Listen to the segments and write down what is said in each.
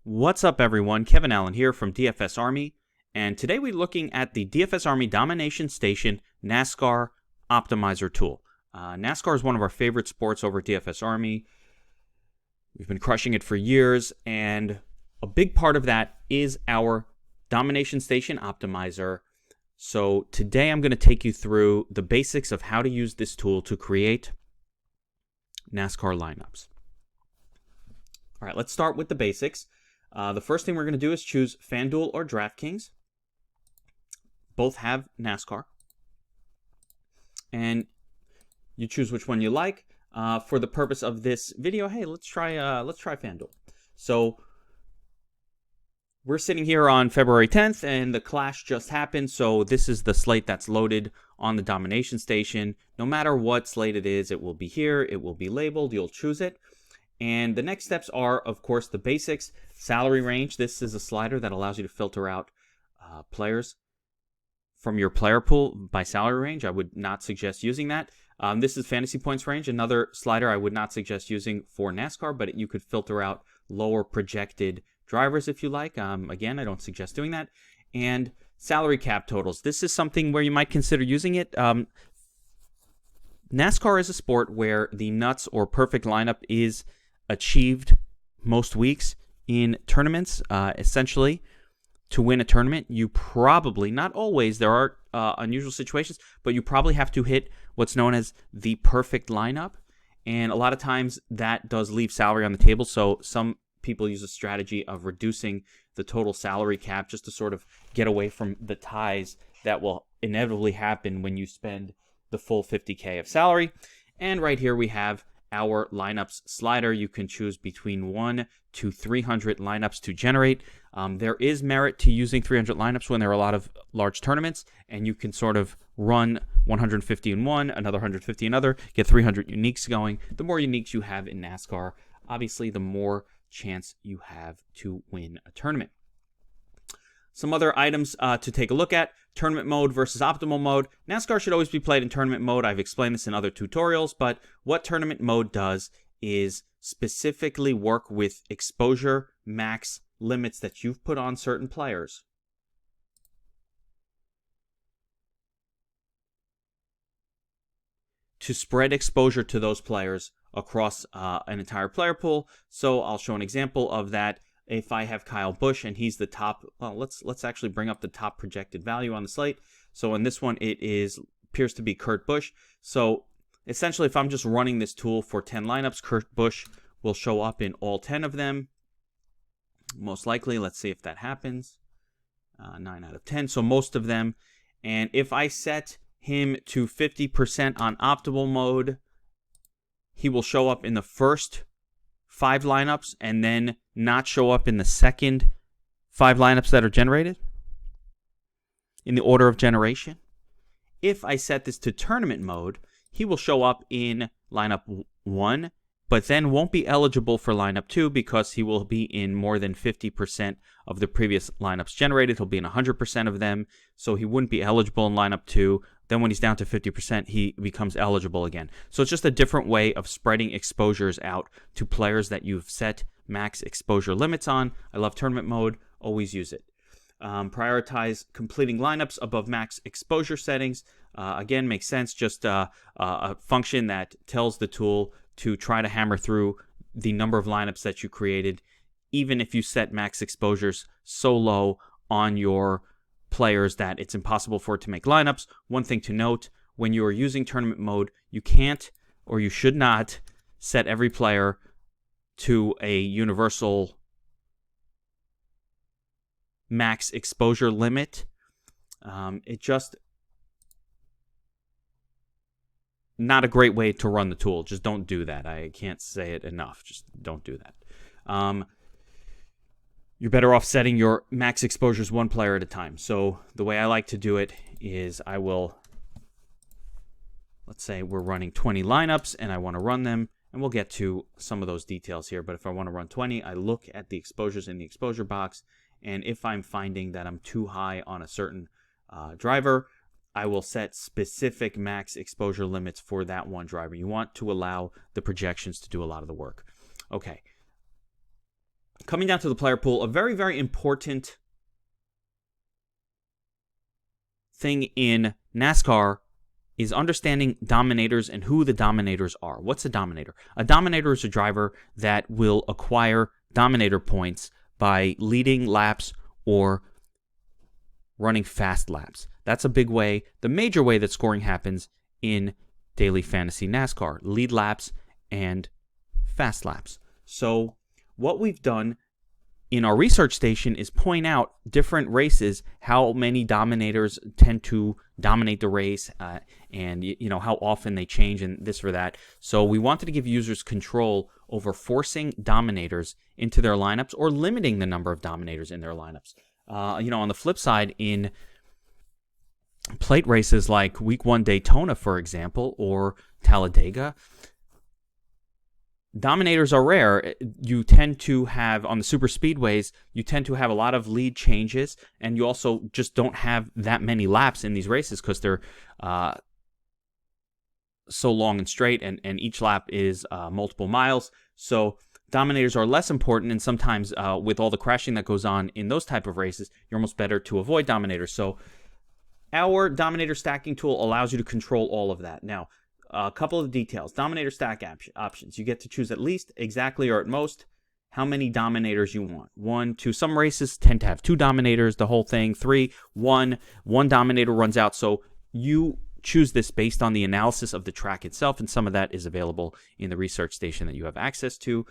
What's up, everyone? Kevin Allen here from DFS Army, and today we're looking at the DFS Army Domination Station NASCAR Optimizer tool. NASCAR is one of our favorite sports over at DFS Army. We've been crushing it for years, and a big part of that is our Domination Station Optimizer. So today I'm going to take you through the basics of how to use this tool to create NASCAR lineups. All right, let's start with the basics. The first thing we're going to do is choose FanDuel or DraftKings. Both have NASCAR. And you choose which one you like. For the purpose of this video, hey, let's try FanDuel. So we're sitting here on February 10th, and the Clash just happened. So this is the slate that's loaded on the Domination Station. No matter what slate it is, it will be here. It will be labeled. You'll choose it. And the next steps are, of course, the basics. Salary range. This is a slider that allows you to filter out players from your player pool by salary range. I would not suggest using that. This is fantasy points range. Another slider I would not suggest using for NASCAR, but you could filter out lower projected drivers if you like. Again, I don't suggest doing that. And salary cap totals. This is something where you might consider using it. NASCAR is a sport where the nuts or perfect lineup is achieved most weeks in tournaments. Essentially, to win a tournament, you probably, not always, there are unusual situations, but you probably have to hit what's known as the perfect lineup. And a lot of times that does leave salary on the table. So some people use a strategy of reducing the total salary cap just to sort of get away from the ties that will inevitably happen when you spend the full $50K of salary. And right here we have our lineups slider. You can choose between 1 to 300 lineups to generate. There is merit to using 300 lineups when there are a lot of large tournaments, and you can sort of run 150 in one, another 150 in another, get 300 uniques going. The more uniques you have in NASCAR, obviously the more chance you have to win a tournament. Some other items to take a look at: tournament mode versus optimal mode. NASCAR should always be played in tournament mode. I've explained this in other tutorials, but what tournament mode does is specifically work with exposure max limits that you've put on certain players. To spread exposure to those players across an entire player pool. So I'll show an example of that. If I have Kyle Busch and he's the top, well, let's actually bring up the top projected value on the slate. So in this one, it appears to be Kurt Busch. So essentially, if I'm just running this tool for 10 lineups, Kurt Busch will show up in all 10 of them. Most likely, let's see if that happens. 9 out of 10, so most of them. And if I set him to 50% on optimal mode, he will show up in the first 5 lineups and then not show up in the second 5 lineups that are generated in the order of generation. If I set this to tournament mode, he will show up in lineup 1, but then won't be eligible for lineup 2 because he will be in more than 50% of the previous lineups generated. He'll be in 100% of them, so he wouldn't be eligible in lineup 2. Then when he's down to 50%, he becomes eligible again. So it's just a different way of spreading exposures out to players that you've set max exposure limits on. I love tournament mode. Always use it. Prioritize completing lineups above max exposure settings. Again, makes sense. Just a function that tells the tool to try to hammer through the number of lineups that you created, even if you set max exposures so low on your players that it's impossible for it to make lineups. One thing to note: when you are using tournament mode, you can't, or you should not, set every player to a universal max exposure limit. It just not a great way to run the tool. Just don't do that. I can't say it enough. Just don't do that. You're better off setting your max exposures one player at a time. So the way I like to do it is I will, let's say we're running 20 lineups and I want to run them, and we'll get to some of those details here. But if I want to run 20, I look at the exposures in the exposure box, and if I'm finding that I'm too high on a certain driver, I will set specific max exposure limits for that one driver. You want to allow the projections to do a lot of the work. Okay. coming down to the player pool, a very, very important thing in NASCAR is understanding dominators and who the dominators are. What's a dominator? A dominator is a driver that will acquire dominator points by leading laps or running fast laps. That's a big way, the major way that scoring happens in daily fantasy NASCAR. Lead laps and fast laps. So what we've done in our research station is point out different races, how many dominators tend to dominate the race, and how often they change and this or that. So we wanted to give users control over forcing dominators into their lineups or limiting the number of dominators in their lineups. On the flip side, in plate races like Week 1 Daytona, for example, or Talladega, dominators are rare. You tend to have, on the super speedways, you tend to have a lot of lead changes, and you also just don't have that many laps in these races because they're so long and straight, and each lap is multiple miles. So dominators are less important, and sometimes with all the crashing that goes on in those type of races, you're almost better to avoid dominators. So our dominator stacking tool allows you to control all of that. Now, a couple of details. Dominator stack options. You get to choose at least, exactly, or at most how many dominators you want. 1, 2. Some races tend to have 2 dominators, the whole thing. 3, 1. 1 dominator runs out. So you choose this based on the analysis of the track itself, and some of that is available in the research station that you have access to.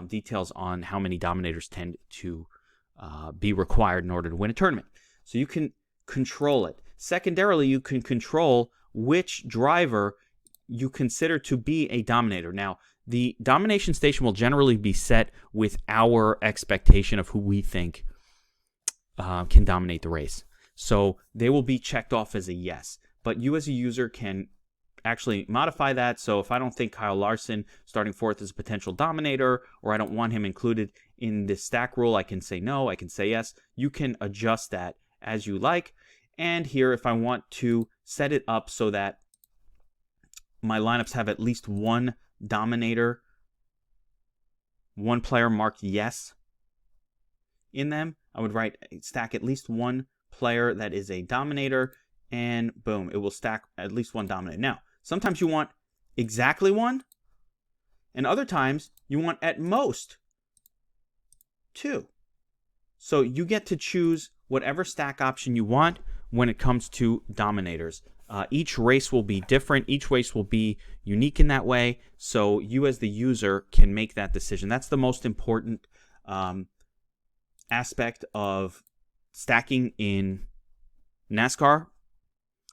Details on how many dominators tend to be required in order to win a tournament. So you can control it. Secondarily, you can control which driver you consider to be a dominator. Now, the domination station will generally be set with our expectation of who we think can dominate the race. So they will be checked off as a yes. But you as a user can actually modify that. So if I don't think Kyle Larson starting 4th is a potential dominator, or I don't want him included in this stack rule, I can say no, I can say yes. You can adjust that as you like. And here, if I want to set it up so that my lineups have at least one dominator, one player marked yes in them, I would write stack at least one player that is a dominator, and boom, it will stack at least one dominator. Now, sometimes you want exactly one, and other times you want at most 2. So you get to choose whatever stack option you want when it comes to dominators. Each race will be different. Each race will be unique in that way. So you as the user can make that decision. That's the most important aspect of stacking in NASCAR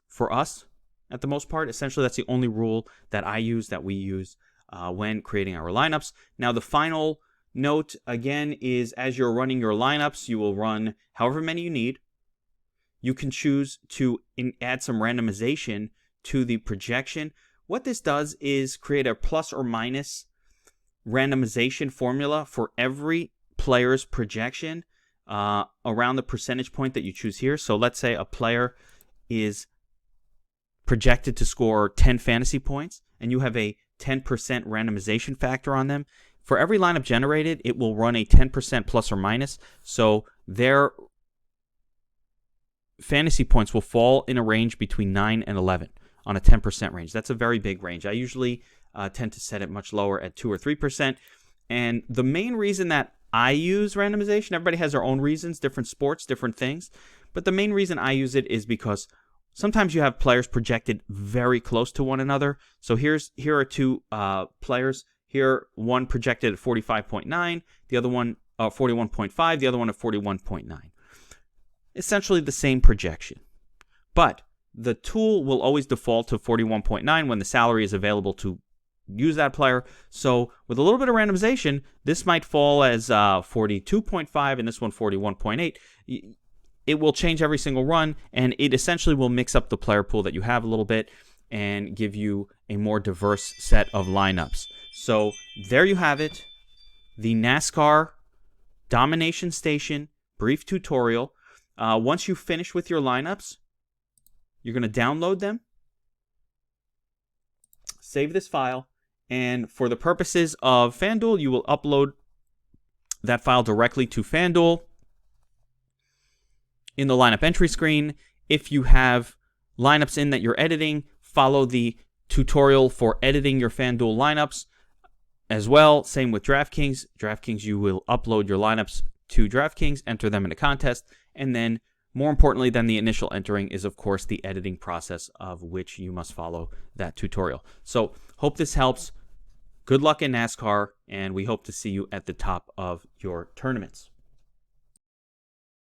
for us, at the most part. Essentially, that's the only rule that I use, that we use when creating our lineups. Now, the final note, again, is as you're running your lineups, you will run however many you need. You can choose to add some randomization to the projection. What this does is create a plus or minus randomization formula for every player's projection around the percentage point that you choose here. So let's say a player is projected to score 10 fantasy points, and you have a 10% randomization factor on them. For every lineup generated, it will run a 10% plus or minus. So their fantasy points will fall in a range between 9 and 11 on a 10% range. That's a very big range. I usually tend to set it much lower at 2 or 3%. And the main reason that I use randomization, everybody has their own reasons, different sports, different things. But the main reason I use it is because sometimes you have players projected very close to one another. So here are 2 players. Here, one projected at 45.9, the other one 41.5, the other one at 41.9. Essentially the same projection. But the tool will always default to 41.9 when the salary is available to use that player. So with a little bit of randomization, this might fall as 42.5 and this one 41.8. It will change every single run, and it essentially will mix up the player pool that you have a little bit and give you a more diverse set of lineups. So there you have it, the NASCAR Domination Station brief tutorial. Once you finish with your lineups, you're going to download them, save this file, and for the purposes of FanDuel, you will upload that file directly to FanDuel. In the lineup entry screen, if you have lineups in that you're editing, follow the tutorial for editing your FanDuel lineups as well. Same with DraftKings. DraftKings, you will upload your lineups to DraftKings, enter them in a contest, and then more importantly than the initial entering is, of course, the editing process, of which you must follow that tutorial. So hope this helps. Good luck in NASCAR, and we hope to see you at the top of your tournaments.